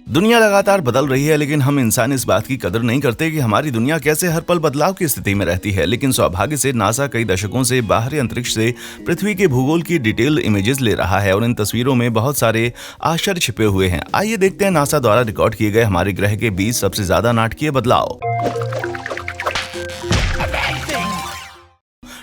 दुनिया लगातार बदल रही है, लेकिन हम इंसान इस बात की कदर नहीं करते कि हमारी दुनिया कैसे हर पल बदलाव की स्थिति में रहती है। लेकिन सौभाग्य से नासा कई दशकों से बाहरी अंतरिक्ष से पृथ्वी के भूगोल की डिटेल इमेजेस ले रहा है और इन तस्वीरों में बहुत सारे आश्चर्य छिपे हुए हैं। आइए देखते हैं नासा द्वारा रिकॉर्ड किए गए हमारे ग्रह के 20 सबसे ज्यादा नाटकीय बदलाव।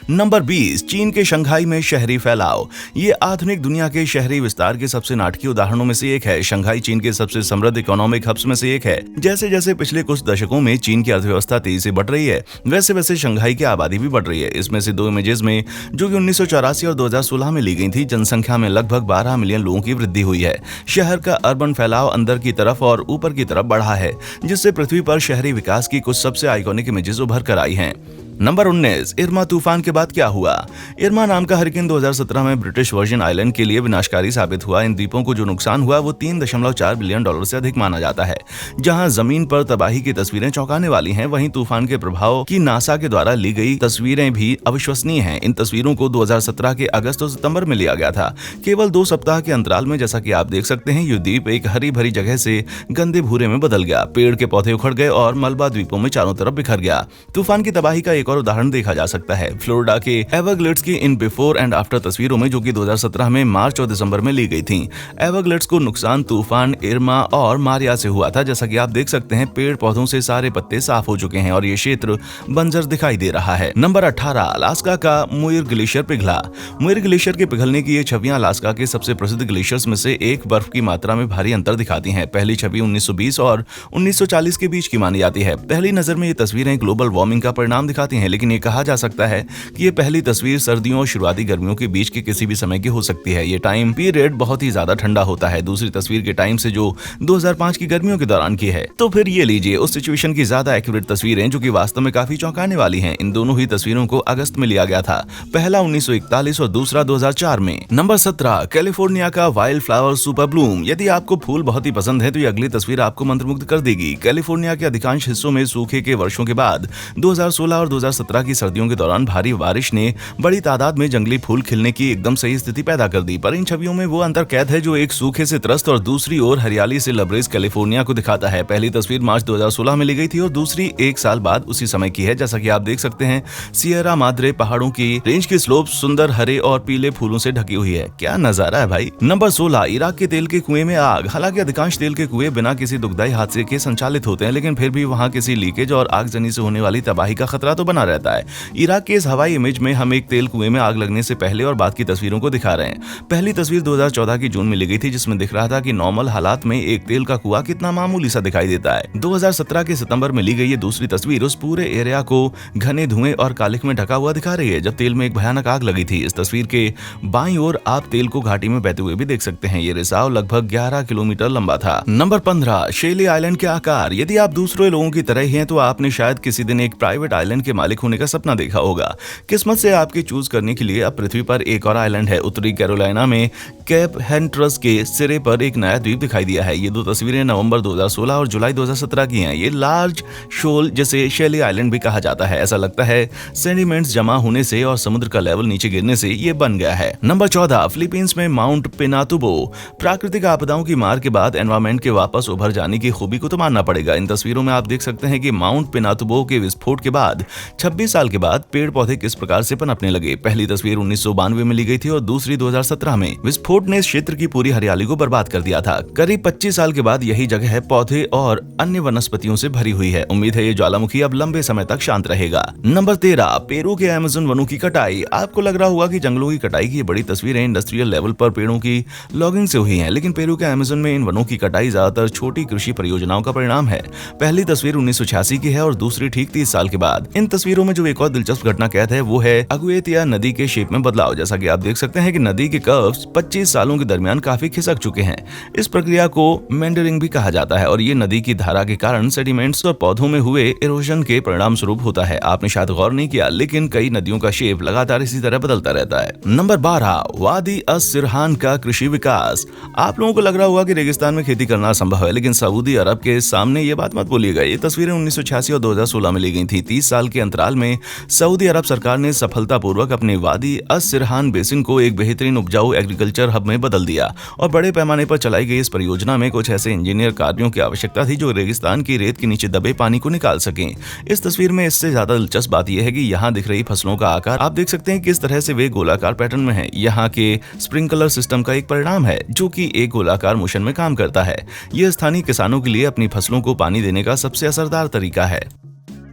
नंबर 20, चीन के शंघाई में शहरी फैलाव। ये आधुनिक दुनिया के शहरी विस्तार के सबसे नाटकीय उदाहरणों में से एक है। शंघाई चीन के सबसे समृद्ध इकोनॉमिक हब्स में से एक है। जैसे जैसे पिछले कुछ दशकों में चीन की अर्थव्यवस्था तेजी से बढ़ रही है, वैसे वैसे शंघाई की आबादी भी बढ़ रही है। इसमें से 2 इमेजेस में, जो कि 1984 और 2016 में ली गई थी, जनसंख्या में लगभग 12 मिलियन लोगों की वृद्धि हुई है। शहर का अर्बन फैलाव अंदर की तरफ और ऊपर की तरफ बढ़ा है, जिससे पृथ्वी पर शहरी विकास की कुछ सबसे आइकॉनिक इमेजेस उभर कर आई हैं। नंबर 19, इरमा तूफान के बाद क्या हुआ। इरमा नाम का हरिकेन 2017 में ब्रिटिश वर्जिन आइलैंड के लिए विनाशकारी साबित हुआ। इन द्वीपों को जो नुकसान हुआ वो $3.4 बिलियन से अधिक माना जाता है। जहां जमीन पर तबाही की तस्वीरें चौंकाने वाली हैं, वहीं तूफान के प्रभाव की नासा के द्वारा ली गई तस्वीरें भी अविश्वसनीय हैं। इन तस्वीरों को 2017 के अगस्त और सितंबर में लिया गया था, केवल 2 सप्ताह के अंतराल में। जैसा कि आप देख सकते हैं, ये द्वीप एक हरी भरी जगह से गंदे भूरे में बदल गया। पेड़ के पौधे उखड़ गए और मलबा द्वीपों में चारों तरफ बिखर गया। तूफान की तबाही का एक और उदाहरण देखा जा सकता है फ्लोरिडा के एवरग्लेड्स की इन बिफोर एंड आफ्टर तस्वीरों में, जो कि 2017 में मार्च और दिसंबर में ली गई थी। एवरग्लेड्स को नुकसान तूफान इरमा और मारिया से हुआ था। जैसा कि आप देख सकते हैं, पेड़ पौधों से सारे पत्ते साफ हो चुके हैं और ये क्षेत्र बंजर दिखाई दे रहा है। नंबर 18, अलास्का का मुइर ग्लेशियर पिघला। मुइर ग्लेशियर के पिघलने की ये छवियां अलास्का के सबसे प्रसिद्ध ग्लेशियर्स में से एक बर्फ की मात्रा में भारी अंतर दिखाती हैं। पहली छवि 1920 और 1940 के बीच की मानी जाती है। पहली नजर में ये तस्वीरें ग्लोबल वार्मिंग का परिणाम दिखाती हैं, लेकिन ये कहा जा सकता है कि ये पहली तस्वीर सर्दियों और शुरुआती गर्मियों के बीच के किसी भी समय की हो सकती है। ये टाइम पीरियड बहुत ही ज्यादा ठंडा होता है दूसरी तस्वीर के टाइम से, जो 2005 की गर्मियों के दौरान की है। तो फिर ये लीजिए उस सिचुएशन की ज्यादा एक्यूरेट तस्वीरें, जो कि वास्तव में काफी चौंकाने वाली हैं। इन दोनों ही तस्वीरों को अगस्त में लिया गया था, पहला 1941 और दूसरा 2004 में। नंबर 17, कैलिफोर्निया का वाइल्ड फ्लावर सुपर ब्लूम। यदि आपको फूल बहुत ही पसंद है तो ये अगली तस्वीर आपको मंत्रमुग्ध कर देगी। कैलिफोर्निया के अधिकांश हिस्सों में सूखे के वर्षों के बाद 2016 और 2017 की सर्दियों के दौरान भारी बारिश ने बड़ी तादाद में जंगली फूल खिलने की एकदम सही स्थिति पैदा कर दी। पर इन छवियों में वो अंतर कैद है जो एक सूखे से त्रस्त और दूसरी ओर हरियाली से लबरेज कैलिफोर्निया को दिखाता है। पहली तस्वीर मार्च 2016 में ली गई थी और दूसरी 1 साल बाद उसी समय की है। जैसा कि आप देख सकते हैं, सियरा माद्रे पहाड़ों की रेंज की स्लोप सुंदर हरे और पीले फूलों से ढकी हुई है। क्या नजारा है भाई। नंबर 16, इराक के तेल के कुएं में आग। हालांकि अधिकांश तेल के कुएं बिना किसी दुखदाई हादसे के संचालित होते हैं, लेकिन फिर भी वहां किसी लीकेज और आगजनी से होने वाली तबाही का खतरा तो बना रहता है। इराक के इस हवाई इमेज में हम एक तेल कुएं में आग लगने से पहले और बाद की तस्वीरों को दिखा रहे हैं। पहली तस्वीर 2014 की जून में ली गई थी, जिसमें दिख रहा था कि नॉर्मल हालात में एक तेल का कुआं कितना मामूली सा दिखाई देता है। 2017 के सितंबर में ली गई ये दूसरी तस्वीर उस पूरे एरिया को घने धुएं और कालिख में ढका हुआ दिखा रही है, जब तेल में एक भयानक आग लगी थी। इस तस्वीर के बाईं ओर आप तेल को घाटी में बहते हुए भी देख सकते हैं। ये रिसाव लगभग 11 किलोमीटर लंबा था। नंबर 15, शेली आइलैंड के आकार। यदि आप दूसरे लोगों की तरह ही हैं तो आपने शायद किसी दिन एक प्राइवेट आइलैंड के मालिक होने का सपना देखा होगा। किस्मत से आपके चूज करने के लिए अब पृथ्वी पर एक और आइलैंड है। उत्तरी कैरोलिना में कैप हेंट्रस के सिरे पर एक नया द्वीप दिखाई दिया है। ये 2 तस्वीरें नवंबर 2016 और जुलाई 2017 की हैं। ये लार्ज शोल, जिसे शेली आइलैंड भी कहा जाता है, ऐसा लगता है सेडिमेंट्स जमा होने से और समुद्र का लेवल नीचे गिरने से ये बन गया है। नंबर 14, फिलीपींस में माउंट पिनातुबो। प्राकृतिक आपदाओं की मार के बाद एनवायरमेंट के वापस उभर जाने की खूबी को तो मानना पड़ेगा। इन तस्वीरों में आप देख सकते हैं कि माउंट पिनातुबो के विस्फोट के बाद 26 साल के बाद पेड़ पौधे किस प्रकार से पनपने लगे। पहली तस्वीर 1992 में ली गई थी और दूसरी 2017 में। विस्फोट ने इस क्षेत्र की पूरी हरियाली को बर्बाद कर दिया था। करीब 25 साल के बाद यही जगह पौधे और अन्य वनस्पतियों से भरी हुई है। उम्मीद है ये ज्वालामुखी अब लंबे समय तक शांत रहेगा। नंबर 13, पेरू के अमेज़न वनों की कटाई। आपको लग रहा होगा कि जंगलों की कटाई की बड़ी तस्वीरें इंडस्ट्रियल लेवल पर पेड़ों की लॉगिंग से हुई हैं, लेकिन पेरू के अमेज़न में इन वनों की कटाई ज्यादातर छोटी कृषि परियोजनाओं का परिणाम है। पहली तस्वीर 1986 की है और दूसरी ठीक 30 साल के बाद। इन तस्वीरों में जो एक और दिलचस्प घटना कैद है वो है अगुएतिया नदी के शेप में बदलाव। जैसा कि आप देख सकते हैं कि नदी के कर्व्स 25 सालों के दरमियान काफी खिसक चुके हैं। इस प्रक्रिया को मेंडरिंग भी कहा जाता है और ये नदी की धारा के कारण सेडिमेंट्स और पौधों में हुए इरोजन के परिणाम स्वरूप होता है। आपने शायद गौर नहीं किया, लेकिन कई नदियों का शेप लगातार इसी तरह बदलता रहता है। नंबर 12, वादी अस-सिरहान का कृषि विकास। आप लोगों को लग रहा होगा कि रेगिस्तान में खेती करना संभव है, लेकिन सऊदी अरब के सामने ये बात मत बोलिएगा। ये तस्वीरें 1986 और 2016 में ली गई थी। 30 साल के अंतराल में सऊदी अरब सरकार ने सफलतापूर्वक अपने वादी अस-सिरहान बेसिन को एक बेहतरीन उपजाऊ एग्रीकल्चर हब में बदल दिया और बड़े पैमाने पर चलाई गई इस परियोजना में कुछ ऐसे इंजीनियर कार्यों की आवश्यकता थी जो रेगिस्तान की रेत के नीचे दबे पानी को निकाल सकें। इस तस्वीर में इससे ज्यादा दिलचस्प बात यह है कि यहाँ दिख रही फसलों का आकार आप देख सकते हैं किस तरह से वे गोलाकार पैटर्न में है। यहाँ के स्प्रिंकलर सिस्टम का एक परिणाम है जो कि एक गोलाकार मोशन में काम करता है। यह स्थानीय किसानों के लिए अपनी फसलों को पानी देने का सबसे असरदार तरीका है।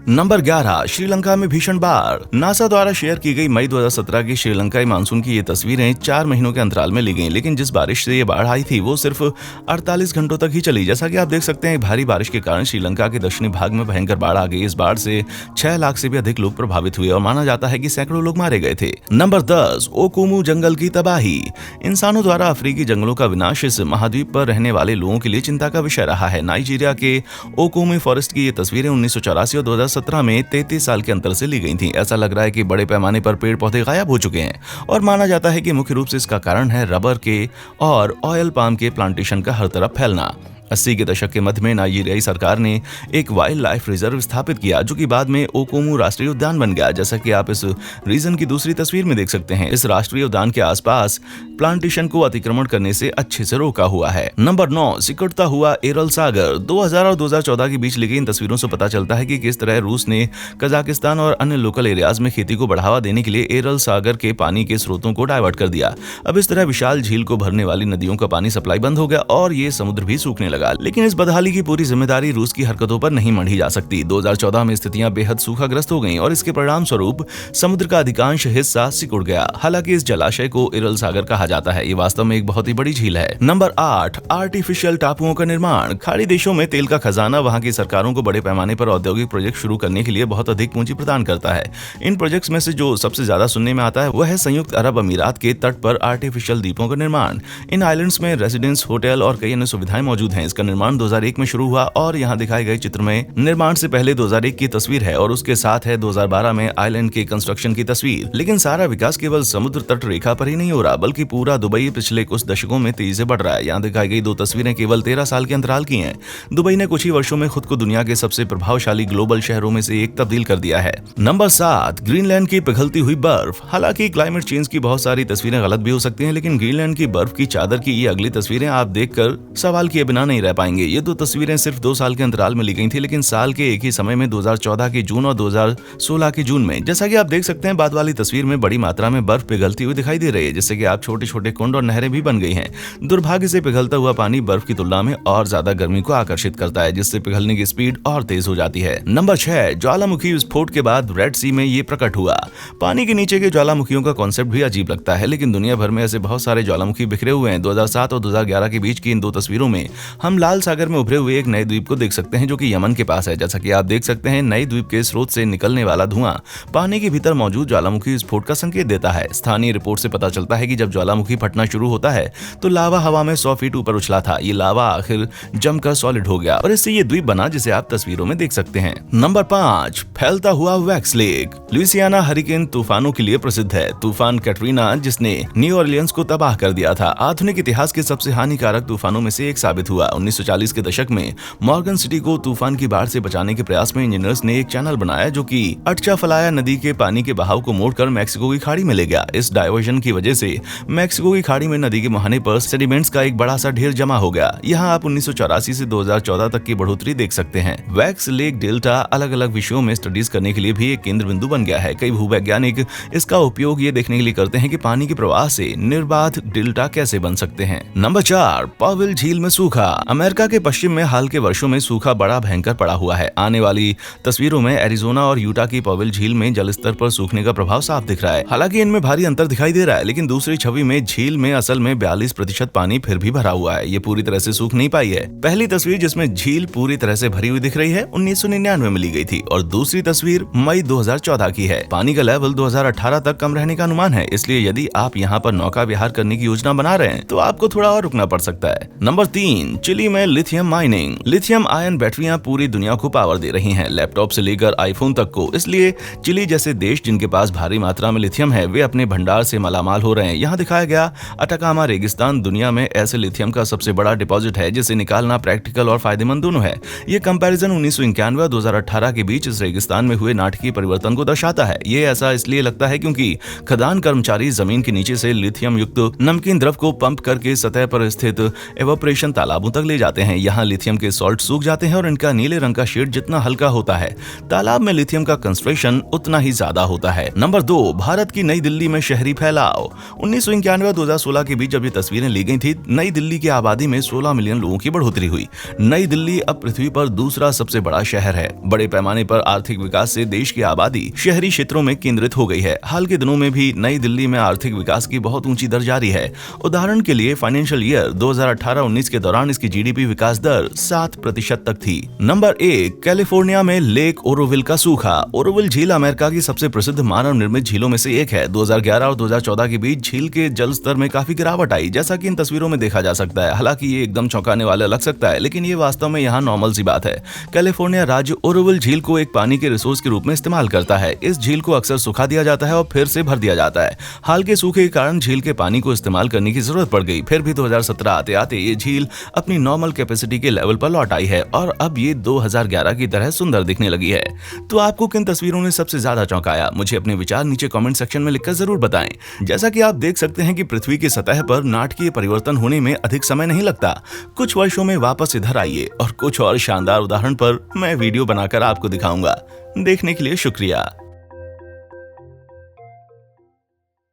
नंबर 11, श्रीलंका में भीषण बाढ़। नासा द्वारा शेयर की गई मई 2017 की श्रीलंकाई मानसून की ये तस्वीरें 4 महीनों के अंतराल में ली गईं, लेकिन जिस बारिश से ये बाढ़ आई थी वो सिर्फ 48 घंटों तक ही चली। जैसा कि आप देख सकते हैं भारी बारिश के कारण श्रीलंका के दक्षिणी भाग में भयंकर बाढ़ आ गई। इस बाढ़ से 6 लाख से भी अधिक लोग प्रभावित हुए और माना जाता है कि सैकड़ों लोग मारे गए थे। नंबर 10, ओकुमू जंगल की तबाही। इंसानों द्वारा अफ्रीकी जंगलों का विनाश इस महाद्वीप पर रहने वाले लोगों के लिए चिंता का विषय रहा है। नाइजीरिया के ओकुमू फॉरेस्ट की ये तस्वीरें 1984 और 2017 में 33 साल के अंतर से ली गई थी। ऐसा लग रहा है कि बड़े पैमाने पर पेड़ पौधे गायब हो चुके हैं और माना जाता है कि मुख्य रूप से इसका कारण है रबर के और ऑयल पाम के प्लांटेशन का हर तरफ फैलना। 80 के दशक के मध्य में नाइजीरियाई सरकार ने एक वाइल्ड लाइफ रिजर्व स्थापित किया जो कि बाद में ओकुमू राष्ट्रीय उद्यान बन गया। जैसा कि आप इस रीजन की दूसरी तस्वीर में देख सकते हैं, इस राष्ट्रीय उद्यान के आसपास प्लांटेशन को अतिक्रमण करने से अच्छे से रोका हुआ है। नंबर 9, सिकुड़ता हुआ एरल सागर। 2000 और 2014 के बीच ली गई इन तस्वीरों से पता चलता है कि किस तरह रूस ने कजाकिस्तान और अन्य लोकल एरियाज में खेती को बढ़ावा देने के लिए एरल सागर के पानी के स्रोतों को डाइवर्ट कर दिया। अब इस तरह विशाल झील को भरने वाली नदियों का पानी सप्लाई बंद हो गया और ये समुद्र भी सूखने लगा। लेकिन इस बदहाली की पूरी जिम्मेदारी रूस की हरकतों पर नहीं मढ़ी जा सकती। 2014 में स्थितियां बेहद सूखाग्रस्त हो गईं और इसके परिणाम स्वरूप समुद्र का अधिकांश हिस्सा सिकुड़ गया। हालांकि इस जलाशय को एरल सागर कहा जाता है। ये वास्तव में एक बहुत ही बड़ी झील है। नंबर 8, आर्टिफिशियल टापुओं का निर्माण। खाड़ी देशों में तेल का खजाना वहां की सरकारों को बड़े पैमाने पर औद्योगिक प्रोजेक्ट शुरू करने के लिए बहुत अधिक पूंजी प्रदान करता है। इन प्रोजेक्ट्स में से जो सबसे ज्यादा सुनने में आता है वह है संयुक्त अरब अमीरात के तट पर आर्टिफिशियल द्वीपों का निर्माण। इन आइलैंड्स में रेजिडेंस, होटल और कई अन्य सुविधाएं मौजूद हैं। इसका निर्माण 2001 में शुरू हुआ और यहाँ दिखाए गए चित्र में निर्माण से पहले 2001 की तस्वीर है और उसके साथ है 2012 में आइलैंड के कंस्ट्रक्शन की तस्वीर। लेकिन सारा विकास केवल समुद्र तट रेखा पर ही नहीं हो रहा बल्कि पूरा दुबई पिछले कुछ दशकों में तेजी से बढ़ रहा है। यहाँ दिखाई गई 2 तस्वीरें केवल 13 साल के अंतराल की हैं। दुबई ने कुछ ही वर्षों में खुद को दुनिया के सबसे प्रभावशाली ग्लोबल शहरों में से एक तब्दील कर दिया है। नंबर 7, ग्रीनलैंड की पिघलती हुई बर्फ। हालांकि क्लाइमेट चेंज की बहुत सारी तस्वीरें गलत भी हो सकती हैं, लेकिन ग्रीनलैंड की बर्फ की चादर की ये अगली तस्वीरें आप देखकर सवाल किए बिना नहीं रह पाएंगे। ये 2 तस्वीरें सिर्फ 2 साल के अंतराल में ली गई थी, लेकिन साल के एक ही समय में 2014 के जून और 2016 के जून में। जैसा कि आप देख सकते हैं बाद वाली तस्वीर में बड़ी मात्रा में बर्फ पिघलती हुई दिखाई दे रही है, जिससे कि आप छोटे छोटे कुंड और नहरें भी बन गई हैं। दुर्भाग्य से पिघलता हुआ पानी बर्फ की तुलना में और ज्यादा गर्मी को आकर्षित करता है, जिससे पिघलने की स्पीड और तेज हो जाती है। नंबर 6, ज्वालामुखी विस्फोट के बाद रेड सी में ये प्रकट हुआ। पानी के नीचे के ज्वालामुखियों का कॉन्सेप्ट भी अजीब लगता है, लेकिन दुनिया भर में ऐसे बहुत सारे ज्वालामुखी बिखरे हुए हैं। 2007 और 2011 के बीच की इन 2 तस्वीरों में हम लाल सागर में उभरे हुए एक नए द्वीप को देख सकते हैं जो कि यमन के पास है। जैसा कि आप देख सकते हैं नए द्वीप के स्रोत से निकलने वाला धुआं पानी के भीतर मौजूद ज्वालामुखी विस्फोट का संकेत देता है। स्थानीय रिपोर्ट से पता चलता है कि जब ज्वालामुखी फटना शुरू होता है तो लावा हवा में 100 फीट ऊपर उछला था। ये लावा आखिर जमकर सॉलिड हो गया और इससे ये द्वीप बना जिसे आप तस्वीरों में देख सकते हैं। नंबर 5, फैलता हुआ वैक्स लेक। लुइसियाना हरिकेन तूफानों के लिए प्रसिद्ध है। तूफान कैटरीना जिसने न्यू ऑरलियंस को तबाह कर दिया था आधुनिक इतिहास के सबसे हानिकारक तूफानों में से एक साबित हुआ। 1940 के दशक में मॉर्गन सिटी को तूफान की बाढ़ से बचाने के प्रयास में इंजीनियर्स ने एक चैनल बनाया जो कि अटचाफलाया नदी के पानी के बहाव को मोड़कर मैक्सिको की खाड़ी में ले गया। इस डायवर्जन की वजह से मैक्सिको की खाड़ी में नदी के मुहाने पर सेडिमेंट्स का एक बड़ा सा ढेर जमा हो गया। यहाँ आप 1984 से 2014 तक की बढ़ोतरी देख सकते हैं। वैक्स लेक डेल्टा अलग अलग विषयों में स्टडीज करने के लिए भी एक केंद्र बिंदु बन गया है। कई भूवैज्ञानिक इसका उपयोग ये देखने के लिए करते हैं कि पानी के प्रवाह से निर्बाध डेल्टा कैसे बन सकते हैं। नंबर 4, पॉविल झील में सूखा। अमेरिका के पश्चिम में हाल के वर्षों में सूखा बड़ा भयंकर पड़ा हुआ है। आने वाली तस्वीरों में एरिजोना और यूटा की पॉविल झील में जलस्तर पर सूखने का प्रभाव साफ दिख रहा है। हालांकि इनमें भारी अंतर दिखाई दे रहा है, लेकिन दूसरी छवि में झील में असल में 42% पानी फिर भी भरा हुआ है। ये पूरी तरह से सूख नहीं पाई है। पहली तस्वीर जिसमें झील पूरी तरह से भरी हुई दिख रही है 1999 में ली गई थी और दूसरी तस्वीर मई 2014 की है। पानी का लेवल 2018 तक कम रहने का अनुमान है, इसलिए यदि आप यहाँ पर नौका विहार करने की योजना बना रहे हैं तो आपको थोड़ा और रुकना पड़ सकता है। नंबर 3, चिली में लिथियम माइनिंग। लिथियम आयन बैटरियां पूरी दुनिया को पावर दे रही हैं, लैपटॉप से लेकर आईफोन तक को। इसलिए चिली जैसे देश जिनके पास भारी मात्रा में लिथियम है, वे अपने भंडार से मालामाल हो रहे हैं। यहाँ दिखाया गया अटाकामा रेगिस्तान दुनिया में ऐसे लिथियम का सबसे बड़ा डिपॉजिट है, जिसे निकालना प्रैक्टिकल और फायदेमंद दोनों है। ये कंपैरिजन 1991 और 2018 के बीच इस रेगिस्तान में हुए नाटकीय परिवर्तन को दर्शाता है। ये ऐसा इसलिए लगता है क्योंकि खदान कर्मचारी जमीन के नीचे से लिथियम युक्त नमकीन द्रव को पंप करके सतह पर स्थित एवापोरेशन तालाबों तक ले जाते हैं। यहाँ लिथियम के सॉल्ट सूख जाते हैं और इनका नीले रंग का शेड जितना हल्का होता है, तालाब में लिथियम का कंसंट्रेशन उतना ही ज्यादा होता है। नंबर 2, भारत की नई दिल्ली में शहरी फैलाव। 1991 और 2016 के बीच जब ये तस्वीरें ली गई थी, नई दिल्ली की आबादी में 16 मिलियन लोगों की बढ़ोतरी हुई। नई दिल्ली अब पृथ्वी पर दूसरा सबसे बड़ा शहर है। बड़े पैमाने पर आर्थिक विकास से देश की आबादी शहरी क्षेत्रों में केंद्रित हो गई है। हाल के दिनों में भी नई दिल्ली में आर्थिक विकास की बहुत ऊंची दर जारी है। उदाहरण के लिए फाइनेंशियल ईयर 2018-19 के दौरान इसकी जीडीपी विकास दर 7% तक थी। नंबर 1, कैलिफोर्निया में लेक ओरोविल का सूखा। ओरोविल झील अमेरिका की सबसे प्रसिद्ध मानव निर्मित झीलों में से एक है। 2011 और 2014 के बीच झील के जल स्तर में काफी गिरावट आई, जैसा कि इन तस्वीरों में देखा जा सकता है। हालांकि ये एकदम चौंकाने वाला लग सकता है, लेकिन ये वास्तव में यहाँ नॉर्मल सी बात है। कैलिफोर्निया राज्य ओरोविल झील को एक पानी के रिसोर्स के रूप में इस्तेमाल करता है। इस झील को अक्सर सुखा दिया जाता है और फिर से भर दिया जाता है। हाल के सूखे के कारण झील के पानी को इस्तेमाल करने की जरूरत पड़ गई। फिर भी 2017 आते आते ये झील अपनी नॉर्मल कैपेसिटी के लेवल पर लौट आई है और अब ये 2011 की तरह सुंदर दिखने लगी है। तो आपको किन तस्वीरों ने सबसे ज्यादा चौंकाया? मुझे अपने विचार नीचे कमेंट सेक्शन में लिखकर जरूर बताएं। जैसा कि आप देख सकते हैं कि पृथ्वी की सतह पर नाटकीय परिवर्तन होने में अधिक समय नहीं लगता। कुछ वर्षों में वापस इधर आइए और कुछ और शानदार उदाहरण पर मैं वीडियो बनाकर आपको दिखाऊंगा। देखने के लिए शुक्रिया।